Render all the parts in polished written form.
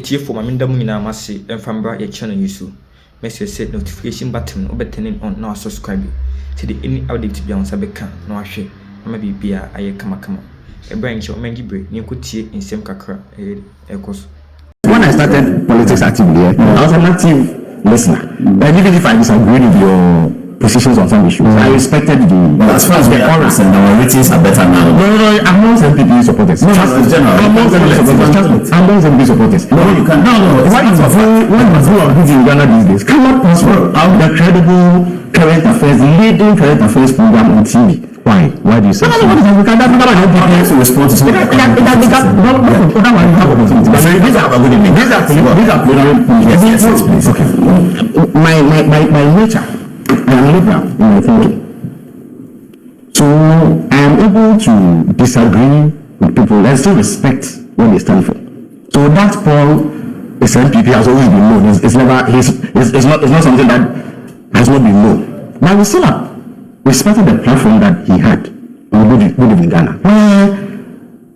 etie for maminda mu nyina amase emfambra ye channel yusu message set notification button obetene on now subscribe to the any update bia on sabeka na ahwe ama bibia aye kama ebran che omengi break ni nkotie nsem kakra ekoso. When I started politics actively, I was an active listener. And even if I disagreed with your positions on some issues, I respected the. As far as the chorus and our ratings are better now. No, amongst MPP supporters. No, in general. Amongst MPP supporters. No, you can. No. When you do a good in Ghana these days, cannot transfer out the credible current affairs, leading current affairs program on TV. Why? Why do you say so? To respond to some of the These are my nature. I am liberal in my thinking. So I am able to disagree with people and still respect what they stand for. So that Paul is MPP has always been known. It's not something that has not been known. But we still have respected the platform that he had on Good Evening Ghana.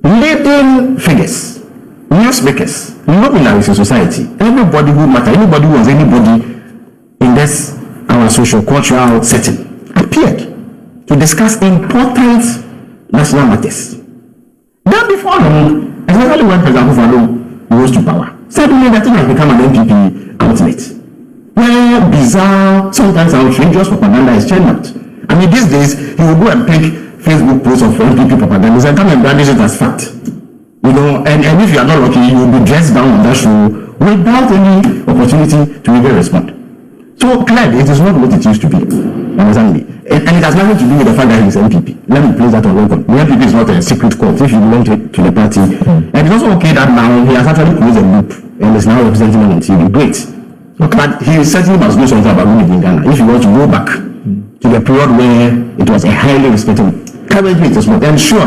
Leading figures, newsmakers, luminaries in society, everybody who matters, anybody who was anybody in this our social cultural setting appeared to discuss important national matters. Then before long, especially when President Adom rose to power, suddenly the thing has become an MPP outlet, where bizarre, sometimes outrageous propaganda is churned out. I mean, these days, he will go and pick Facebook posts of MPP propaganda and come and brandish it as fact. You know, and if you are not lucky, you will be dressed down on that show without any opportunity to even respond. So clearly, it is not what it used to be. Understand me? And it has nothing to do with the fact that he is MPP. Let me place that on record. The MPP is not a secret cult if you belong to the party. And it's also okay that now he has actually closed a loop and is now representing on TV. Great. Okay. But he certainly must do something about Good Evening Ghana if he wants to go back to the period where it was a highly respected. Currently, it is not. And sure,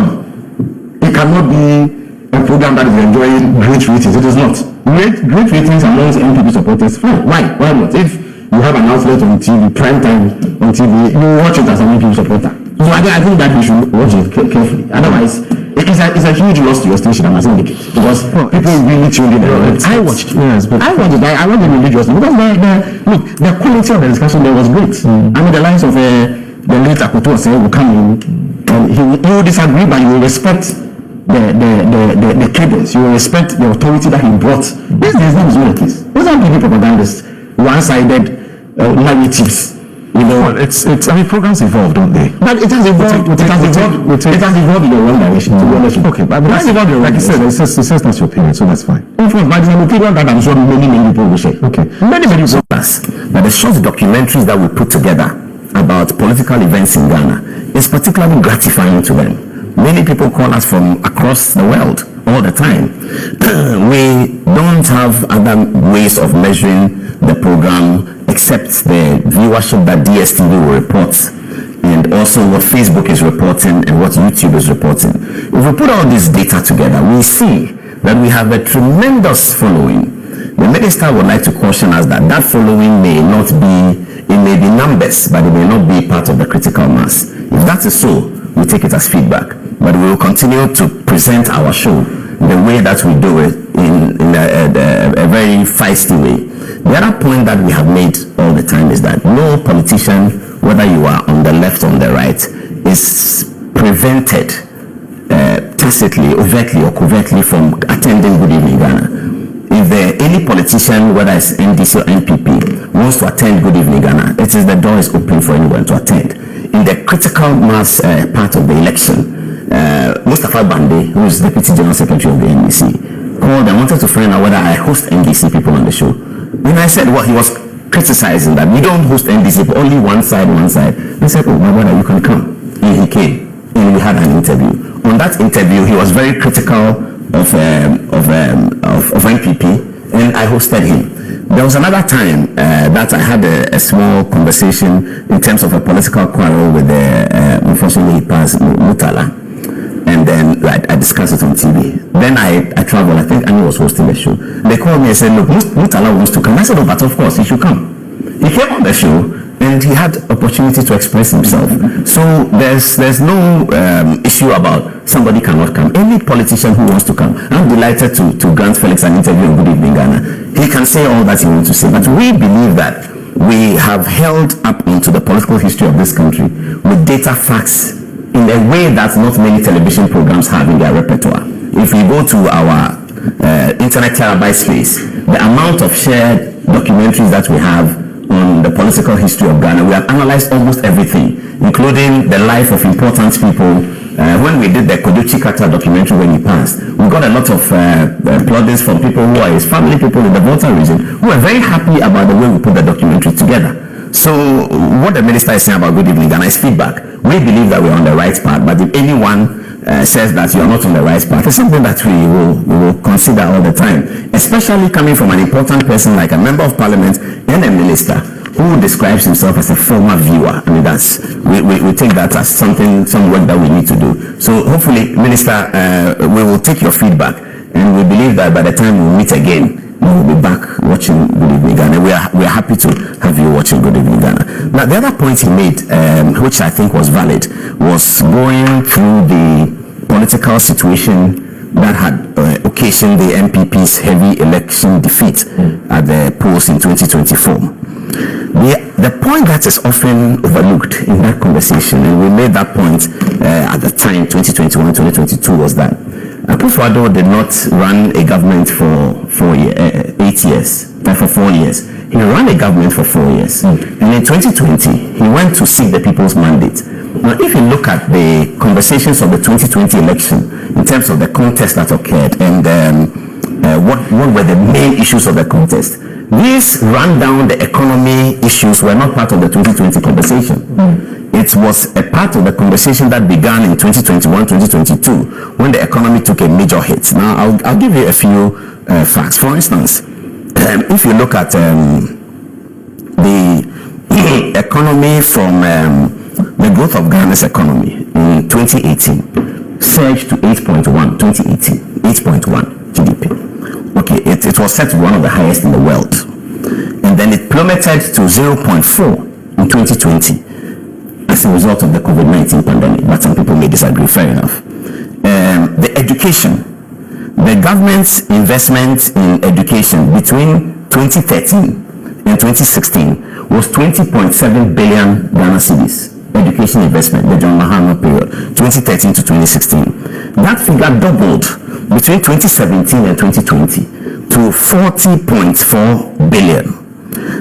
it cannot be a program that is enjoying great ratings. It is not. Great ratings amongst MPP supporters. Fine. Why? Why not? If you have an outlet on TV, prime time on TV, you watch it as an MPP supporter. So I think that we should watch it carefully. Otherwise, it's a huge loss to your station, I must indicate. Because people really tuned in. I watched it. Yes, but I watched it. I watched it religiously. Because the quality of the discussion there was great. I mean, the lines of the late Akoto will come in, and he will disagree, but you will respect the cadence. You will respect the authority that he brought. This is not the case. These are MPP propagandists, one-sided narratives. You know, I mean, programs evolve, don't they? But it has evolved. It has evolved in the wrong direction. Okay, but it has evolved in the wrong direction. It says that's your opinion, so that's fine. Of course, but it's an opinion that I'm sure many people will say. Okay, many people us that the short documentaries that we put together about political events in Ghana is particularly gratifying to them. Many people call us from across the world all the time. We don't have other ways of measuring the program except the viewership that DSTV will report, and also what Facebook is reporting and what YouTube is reporting. If we put all this data together, we see that we have a tremendous following. The minister would like to caution us that that following may not be, it may be numbers, but it may not be part of the critical mass. If that is so, we take it as feedback, but we will continue to present our show the way that we do it in a very feisty way. The other point that we have made all the time is that no politician, whether you are on the left or on the right, is prevented tacitly, overtly or covertly from attending Good Evening Ghana. If any politician, whether it's NDC or NPP, wants to attend Good Evening Ghana, the door is open for anyone to attend. In the critical mass part of the election, Mustafa Bande, who is Deputy General Secretary of the NDC, called and wanted to find out whether I host NDC people on the show. When I said he was criticizing that we don't host NDC, but only one side. They said, oh, my brother, you can come. And he came, and we had an interview. On that interview, he was very critical of NPP, and I hosted him. There was another time that I had a small conversation in terms of a political quarrel with unfortunately he passed, Mutala. And then I discussed it on TV. Then I traveled. I think Annie was hosting the show. They called me and said, look, Mutala wants to come. I said, oh, but of course, he should come. He came on the show, and he had opportunity to express himself. So there's no issue about somebody cannot come. Any politician who wants to come, I'm delighted to grant Felix an interview on Good Evening Ghana. He can say all that he wants to say, but we believe that we have held up onto the political history of this country with data facts in a way that not many television programs have in their repertoire. If we go to our internet terabyte space, the amount of shared documentaries that we have on the political history of Ghana, we have analyzed almost everything, including the life of important people. When we did the Koduchi Kata documentary when he passed, we got a lot of plaudits from people who are his family, people in the Volta region, who are very happy about the way we put the documentary together. So what the minister is saying about Good Evening Ghana is feedback. We believe that we're on the right path, but if anyone says that you're not on the right path, it's something that we will consider all the time, especially coming from an important person like a member of parliament and a minister who describes himself as a former viewer. I mean, we take that as some work that we need to do. So hopefully, Minister, we will take your feedback, and we believe that by the time we meet again, we will be back watching Good Evening Ghana. We are happy to have you watching Good Evening Ghana. Now, the other point he made, which I think was valid, was going through the political situation that had occasioned the MPP's heavy election defeat at the polls in 2024. The point that is often overlooked in that conversation, and we made that point at the time, 2021-2022, was that Akufo-Addo did not run a government for 8 years, for 4 years. He ran a government for 4 years. And in 2020, he went to seek the people's mandate. Now, if you look at the conversations of the 2020 election, in terms of the contest that occurred, and what were the main issues of the contest, these ran down the economy issues were not part of the 2020 conversation. It was a part of the conversation that began in 2021-2022 when the economy took a major hit. Now, I'll give you a few facts. For instance, if you look at the economy from the growth of Ghana's economy in 2018 surged to 8.1, 2018, 8.1 GDP. Okay, it was set to be one of the highest in the world. And then it plummeted to 0.4 in 2020 as a result of the COVID-19 pandemic. But some people may disagree, fair enough. The education, the government's investment in education between 2013 and 2016 was 20.7 billion Ghana cedis. Education investment, the John Mahama period, 2013 to 2016. That figure doubled between 2017 and 2020 to 40.4 billion.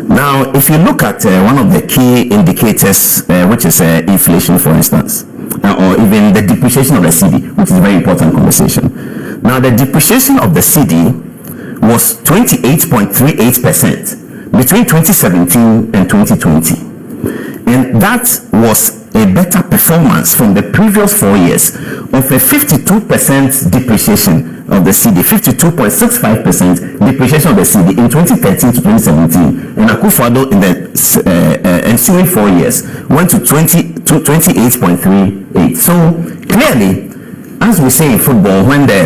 Now, if you look at one of the key indicators, which is inflation, for instance, or even the depreciation of the cedi, which is a very important conversation. Now, the depreciation of the cedi was 28.38% between 2017 and 2020. And that was a better performance from the previous 4 years of a 52% depreciation of the cedi, 52.65% depreciation of the cedi in 2013 to 2017. And Akufo-Addo in the ensuing 4 years went to 28.38. So clearly, as we say in football, when the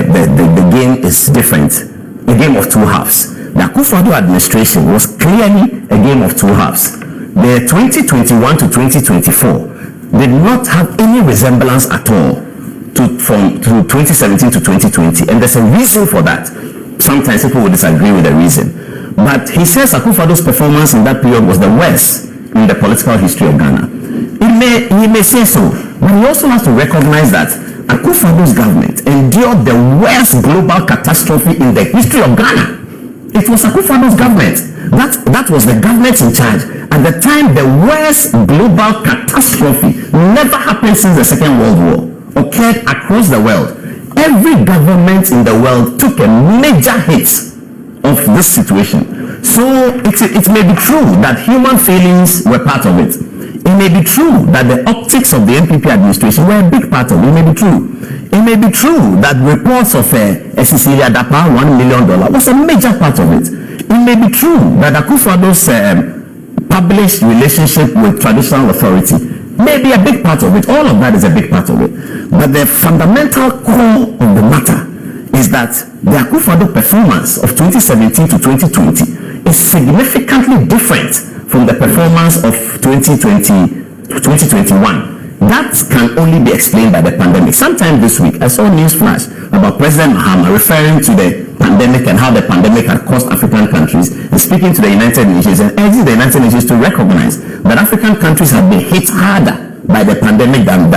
game is different, a game of two halves. The Akufo-Addo administration was clearly a game of two halves. The 2021 to 2024 did not have any resemblance at all from 2017 to 2020, and there's a reason for that. Sometimes people will disagree with the reason, but he says Akufo-Addo's performance in that period was the worst in the political history of Ghana. He may say so, but he also has to recognize that Akufo-Addo's government endured the worst global catastrophe in the history of Ghana. It was Akufo-Addo's government. That was the government in charge. At the time, the worst global catastrophe never happened since the Second World War occurred across the world. Every government in the world took a major hit of this situation. So it may be true that human feelings were part of it. It may be true that the optics of the MPP administration were a big part of it. It may be true. It may be true that reports of a Cecilia Dapa $1 million was a major part of it. It may be true that Akufo-Addo's published relationship with traditional authority may be a big part of it. All of that is a big part of it. But the fundamental core of the matter is that the Akufo-Addo performance of 2017 to 2020 is significantly different from the performance of 2021. That can only be explained by the pandemic. Sometime this week, I saw a news flash about President Mahama referring to the pandemic and how the pandemic had cost African countries, and speaking to the United Nations and urging the United Nations to recognize that African countries have been hit harder by the pandemic than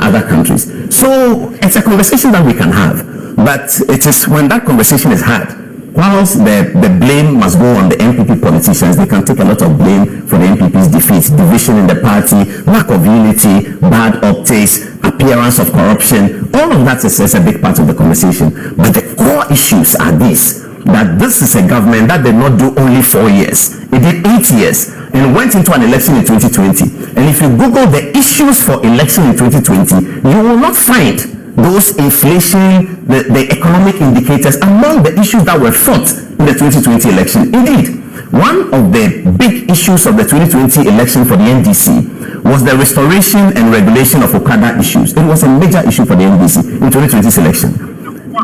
other countries. So it's a conversation that we can have, but it is when that conversation is had, whilst the blame must go on the NPP politicians, they can take a lot of blame for the NPP's defeat, division in the party, lack of unity, bad optics, appearance of corruption. All of that is a big part of the conversation. But the core issues are these, that this is a government that did not do only 4 years. It did 8 years and went into an election in 2020. And if you Google the issues for election in 2020, you will not find those inflation, the economic indicators among the issues that were fought in the 2020 election. Indeed, one of the big issues of the 2020 election for the NDC was the restoration and regulation of Okada issues. It was a major issue for the NDC in 2020 election.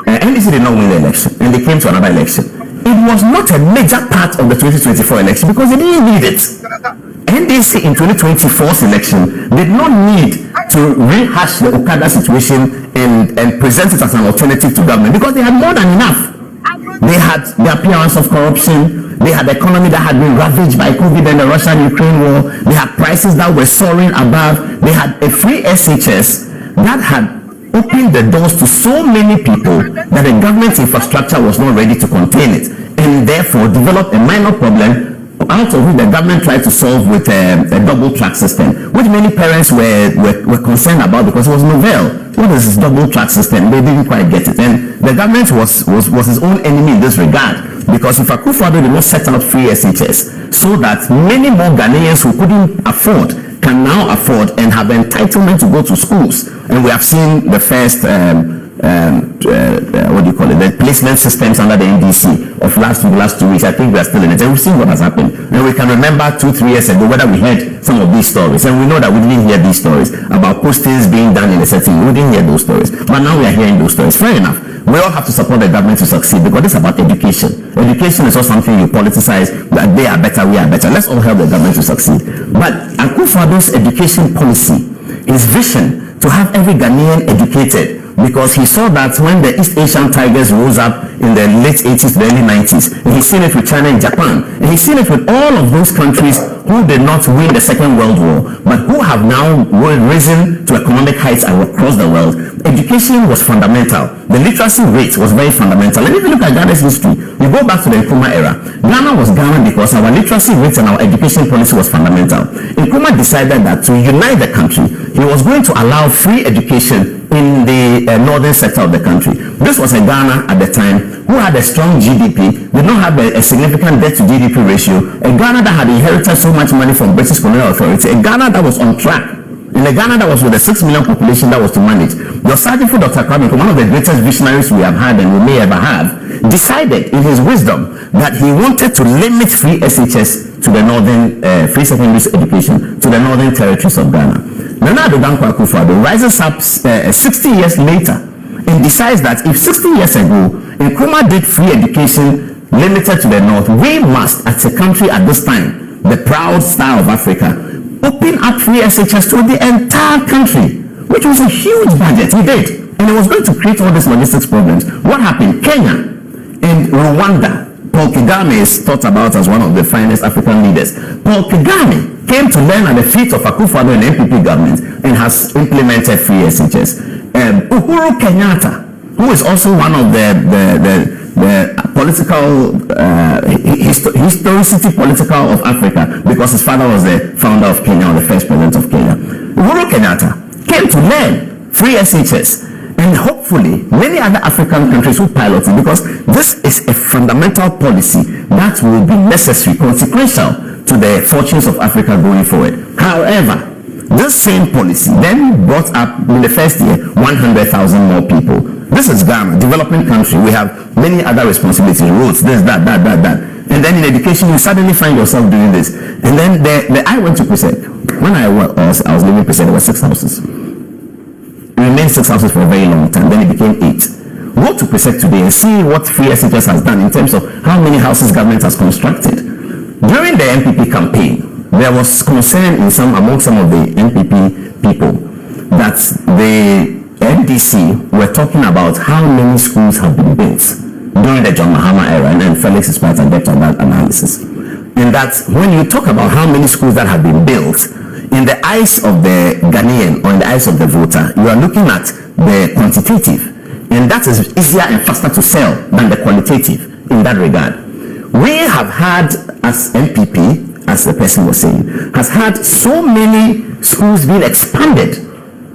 NDC did not win the election, and they came to another election. It was not a major part of the 2024 election because they didn't need it. NDC in 2024's election did not need to rehash the Okada situation and present it as an alternative to government because they had more than enough. They had the appearance of corruption. They had the economy that had been ravaged by COVID and the Russia-Ukraine war. They had prices that were soaring above. They had a free SHS that had opened the doors to so many people that the government infrastructure was not ready to contain it, and therefore developed a minor problem out of which the government tried to solve with a double track system, which many parents were concerned about because it was novel. What is this double track system? They didn't quite get it, and the government was his own enemy in this regard, because if Akufo-Addo did not set out free SHS so that many more Ghanaians who couldn't afford can now afford and have entitlement to go to schools. And we have seen the first the placement systems under the NDC of last 2 weeks. I think we are still in it, and we've seen what has happened. And we can remember 2-3 years ago whether we heard some of these stories, and we know that we didn't hear these stories about postings being done in a setting. We didn't hear those stories, but now we are hearing those stories. Fair enough. We all have to support the government to succeed because it's about education. Education is not something you politicize, that they are better, we are better. Let's all help the government to succeed. But Akufo-Addo's education policy, his vision to have every Ghanaian educated, because he saw that when the East Asian tigers rose up in the late 80s to the early 90s, and he's seen it with China and Japan, and he's seen it with all of those countries who did not win the Second World War, but who have now risen to economic heights across the world. Education was fundamental. The literacy rate was very fundamental. And if you look at Ghana's history, you go back to the Nkrumah era. Ghana was Ghana because our literacy rate and our education policy was fundamental. Nkrumah decided that to unite the country, he was going to allow free education in the northern sector of the country. This was a Ghana at the time who had a strong GDP, did not have a significant debt to GDP ratio, a Ghana that had inherited so much money from British colonial authority, a Ghana that was on track, in a Ghana that was with a 6 million population that was to manage. Your Sergeant for Dr. Kwame, one of the greatest visionaries we have had and we may ever have, decided in his wisdom that he wanted to limit free SHS to the northern, free secondary education to the northern territories of Ghana. Nana Addo Dankwa Akufo-Addo rises up 60 years later and decides that if 60 years ago Nkrumah did free education limited to the north, we must, as a country at this time, the proud star of Africa, open up free SHS to the entire country, which was a huge budget. He did, and it was going to create all these logistics problems. What happened? Kenya and Rwanda. Paul Kagame is thought about as one of the finest African leaders. Paul Kagame came to learn at the feet of Akufo-Addo and NPP government and has implemented free SHS. Uhuru Kenyatta, who is also one of the political historicity political of Africa, because his father was the founder of Kenya, or the first president of Kenya. Uhuru Kenyatta came to learn free SHS, and hopefully many other African countries will pilot it, because this is a fundamental policy that will be necessary, consequential to the fortunes of Africa going forward. However, this same policy then brought up in the first year 100,000 more people. This is Ghana, developing country. We have many other responsibilities, roads, this, that. And then in education, you suddenly find yourself doing this. And then I went to Presec. When I was living in Presec, there were 6 houses. It remained 6 houses for a very long time. Then it became 8. Go to Presec today and see what free SHS has done in terms of how many houses government has constructed. During the MPP campaign, there was concern among some of the NPP people that the NDC were talking about how many schools have been built during the John Mahama era, and then Felix is quite adept on that analysis. And that when you talk about how many schools that have been built, in the eyes of the Ghanaian or in the eyes of the voter, you are looking at the quantitative, and that is easier and faster to sell than the qualitative in that regard. We have had, as NPP, as the person was saying, has had so many schools being expanded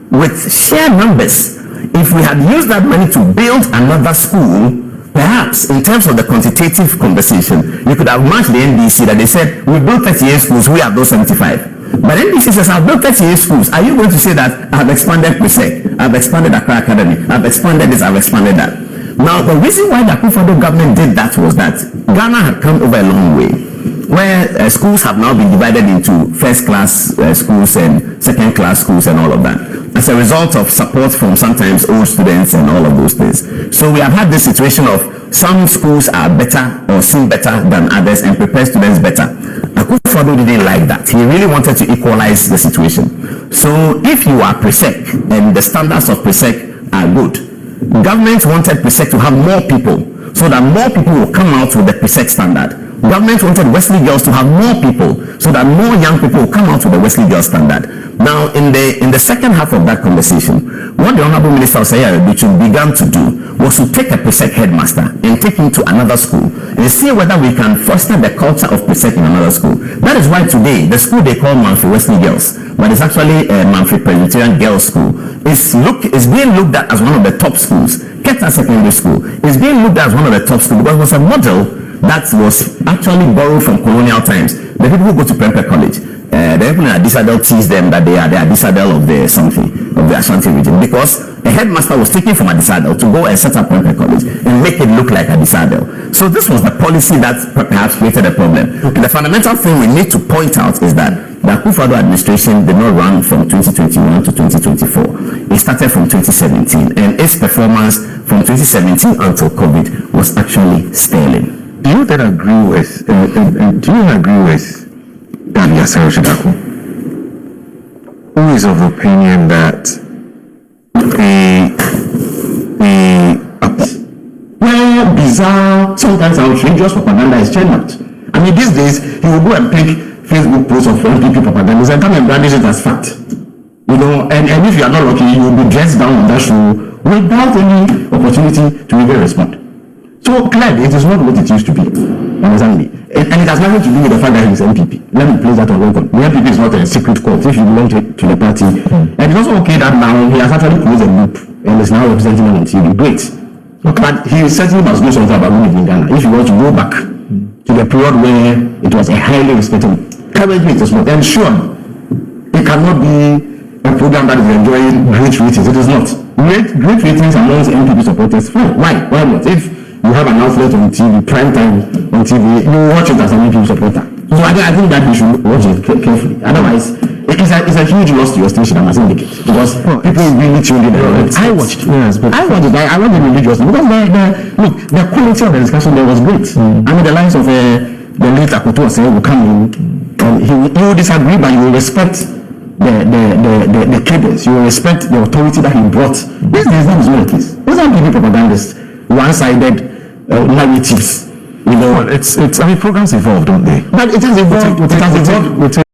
with sheer numbers. If we had used that money to build another school, perhaps in terms of the quantitative conversation, you could have matched the NDC that they said, we built 38 schools, we have those 75. But NDC says, I've built 38 schools. Are you going to say that I've expanded PSEC, I've expanded Accra Academy, I've expanded this, I've expanded that? Now, the reason why the Akufo-Addo government did that was that Ghana had come over a long way, where schools have now been divided into first-class schools and second-class schools and all of that, as a result of support from sometimes old students and all of those things. So we have had this situation of some schools are better or seem better than others and prepare students better. Akufo-Addo didn't like that. He really wanted to equalize the situation. So if you are PSEC and the standards of PSEC are good, government wanted PSEC to have more people so that more people will come out with the PSEC standard. Government wanted Wesley Girls to have more people so that more young people will come out with the Wesley Girls standard. Now, in the second half of that conversation, what the Honorable Minister of Education began to do was to take a PSEC headmaster and take him to another school and see whether we can foster the culture of PSEC in another school. That is why today, the school they call Manfred Wesley Girls, but it's actually a Manfred Presbyterian Girls School, is being looked at as one of the top schools. Keta Secondary School is being looked at as one of the top schools because it was a model that was actually borrowed from colonial times. The people who go to Prempeh College, the people in Adisadel tease them that they are the Adisadel of the something, of the Ashanti region, because a headmaster was taken from Adisadel to go and set up Prempeh College and make it look like Adisadel. So this was the policy that perhaps created a problem. Okay. The fundamental thing we need to point out is that the Akufo-Addo administration did not run from 2021 to 2024. It started from 2017, and its performance from 2017 until COVID was actually sterling. Do you then agree with Daniel Sarojidako, who is of the opinion that where bizarre, sometimes outrageous propaganda is churned out? I mean, these days he will go and pick Facebook posts of NPP propaganda and come and brandish it as fact. You know, and if you are not lucky, you will be dressed down on that show without any opportunity to even respond. So clearly, it is not what it used to be. Understand me? And it has nothing to do with the fact that he is MPP. Let me place that on record. The MPP is not a secret cult if you belong to the party. And it's also okay that now he has actually closed a loop and is now representing on TV. Great. Okay. But he certainly must do something about living in Ghana. If you want to go back to the period where it was a highly respected, currently it is not. And sure, it cannot be a program that is enjoying great ratings. It is not. Great ratings amongst MPP supporters. Fine. Why? Why not? If you have an outlet on TV, prime time on TV, you watch it as an MPP supporter. So I think that you should watch it carefully. Otherwise, it's a huge loss to your station, I must indicate, because people really tuned in. I watched it. Yes, but I watched it. I watched it religiously because the quality of the discussion there was great. I mean, the lines of the late Akoto saying will come in, and he will disagree, but you will respect the cadence. You will respect the authority that he brought. This is not the case. Those are people propagandists, one-sided narratives. You know, it's. I mean, programs evolve, don't they? But it has evolved.